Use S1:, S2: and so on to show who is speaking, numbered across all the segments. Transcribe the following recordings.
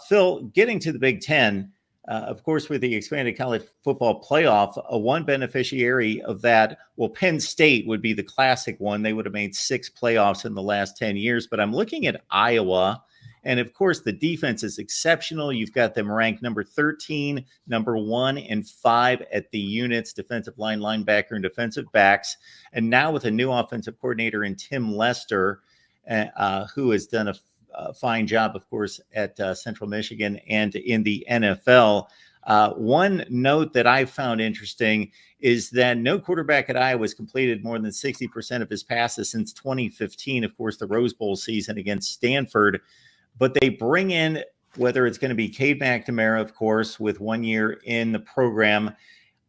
S1: Phil, getting to the Big Ten, of course, with the expanded college football playoff, one beneficiary of that, well, Penn State would be the classic one. They would have made 6 playoffs in the last 10 years. But I'm looking at Iowa. And of course, the defense is exceptional. You've got them ranked number 13, number 1, and 5 at the units, defensive line, linebacker, and defensive backs. And now with a new offensive coordinator in Tim Lester, who has done a fine job, of course, at Central Michigan and in the NFL. One note that I found interesting is that no quarterback at Iowa has completed more than 60% of his passes since 2015, of course, the Rose Bowl season against Stanford. But they bring in, whether it's going to be Cade McNamara, of course, with 1 year in the program,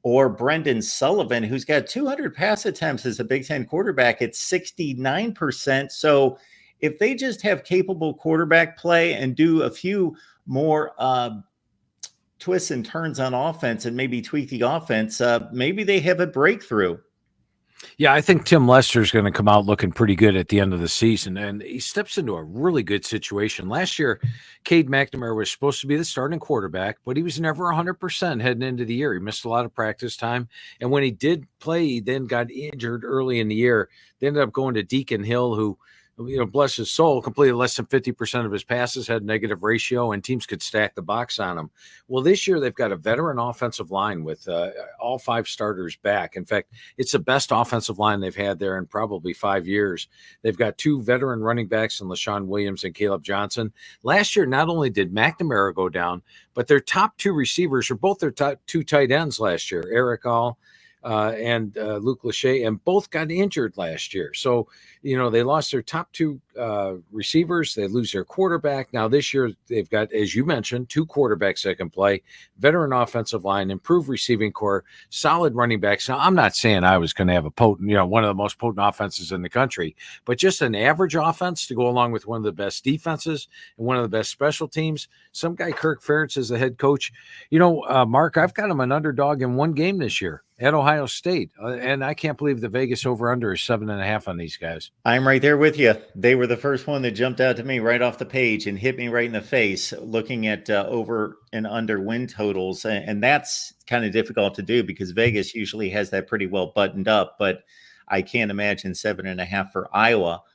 S1: or Brendan Sullivan, who's got 200 pass attempts as a Big Ten quarterback at 69%. So if they just have capable quarterback play and do a few more twists and turns on offense and maybe tweak the offense, maybe they have a breakthrough.
S2: Yeah, I think Tim Lester's going to come out looking pretty good at the end of the season, and he steps into a really good situation. Last year, Cade McNamara was supposed to be the starting quarterback, but he was never 100% heading into the year. He missed a lot of practice time, and when he did play, he then got injured early in the year. They ended up going to Deacon Hill, who, bless his soul, completed less than 50% of his passes, had negative ratio, and teams could stack the box on him. Well, this year they've got a veteran offensive line with all 5 starters back. In fact, it's the best offensive line they've had there in probably 5 years. They've got 2 veteran running backs in LaShawn Williams and Caleb Johnson. Last year, not only did McNamara go down, but their top 2 receivers are both their top 2 tight ends last year, Eric All and Luke Lachey, and both got injured last year. So, they lost their top 2 receivers. They lose their quarterback. Now this year they've got, as you mentioned, 2 quarterbacks that can play, veteran offensive line, improved receiving core, solid running backs. Now, I'm not saying I was going to have a potent, one of the most potent offenses in the country, but just an average offense to go along with one of the best defenses and one of the best special teams. Some guy, Kirk Ferentz, is the head coach. Mark, I've got him an underdog in 1 game this year at Ohio State. And I can't believe the Vegas over-under is 7.5 on these guys.
S1: I'm right there with you. They were the first one that jumped out to me right off the page and hit me right in the face looking at over and under win totals. And that's kind of difficult to do because Vegas usually has that pretty well buttoned up, but I can't imagine 7.5 for Iowa.